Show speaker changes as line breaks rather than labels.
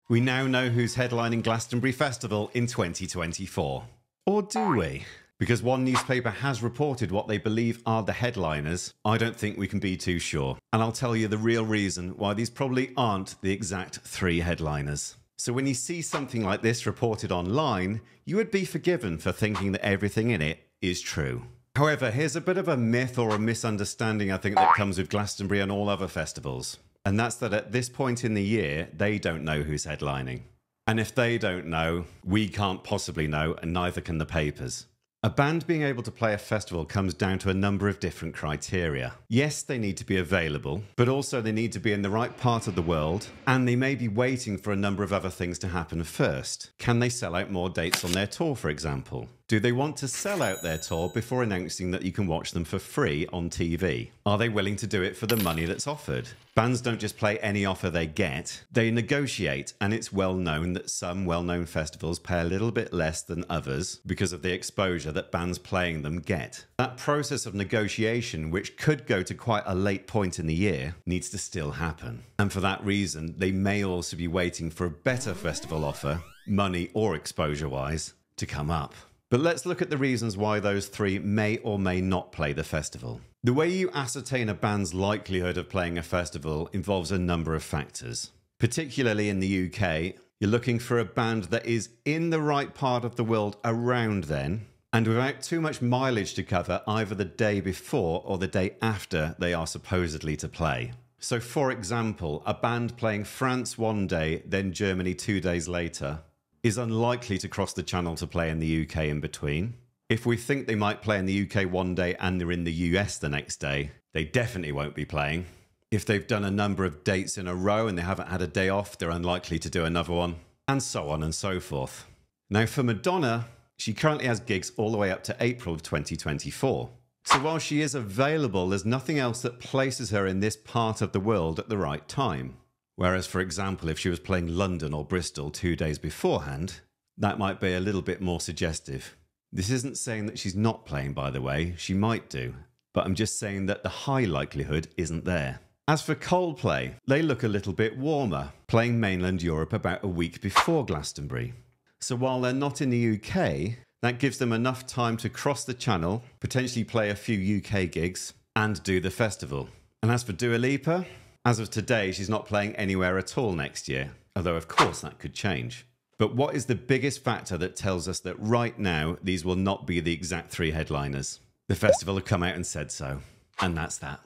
We now know who's headlining Glastonbury Festival in 2024. Or do we? Because one newspaper has reported what they believe are the headliners, I don't think we can be too sure. And I'll tell you the real reason why these probably aren't the exact 3 headliners. So when you see something like this reported online, you would be forgiven for thinking that everything in it is true. However, here's a bit of a myth or a misunderstanding I think that comes with Glastonbury and all other festivals. And that's that at this point in the year, they don't know who's headlining. And if they don't know, we can't possibly know, and neither can the papers. A band being able to play a festival comes down to a number of different criteria. Yes, they need to be available, but also they need to be in the right part of the world, and they may be waiting for a number of other things to happen first. Can they sell out more dates on their tour, for example? Do they want to sell out their tour before announcing that you can watch them for free on TV? Are they willing to do it for the money that's offered? Bands don't just play any offer they get, they negotiate, and it's well known that some well-known festivals pay a little bit less than others because of the exposure that bands playing them get. That process of negotiation, which could go to quite a late point in the year, needs to still happen. And for that reason, they may also be waiting for a better festival offer, money or exposure-wise, to come up. But let's look at the reasons why those 3 may or may not play the festival. The way you ascertain a band's likelihood of playing a festival involves a number of factors. Particularly in the UK, you're looking for a band that is in the right part of the world around then, and without too much mileage to cover either the day before or the day after they are supposedly to play. So for example, a band playing France one day, then Germany 2 days later, is unlikely to cross the channel to play in the UK in between. If we think they might play in the UK one day and they're in the US the next day, they definitely won't be playing. If they've done a number of dates in a row and they haven't had a day off, they're unlikely to do another one, and so on and so forth. Now for Madonna, she currently has gigs all the way up to April of 2024. So while she is available, there's nothing else that places her in this part of the world at the right time. Whereas, for example, if she was playing London or Bristol 2 days beforehand, that might be a little bit more suggestive. This isn't saying that she's not playing, by the way, she might do, but I'm just saying that the high likelihood isn't there. As for Coldplay, they look a little bit warmer, playing mainland Europe about a week before Glastonbury. So while they're not in the UK, that gives them enough time to cross the channel, potentially play a few UK gigs, and do the festival. And as for Dua Lipa, as of today, she's not playing anywhere at all next year, although of course that could change. But what is the biggest factor that tells us that right now these will not be the exact 3 headliners? The festival have come out and said so, and that's that.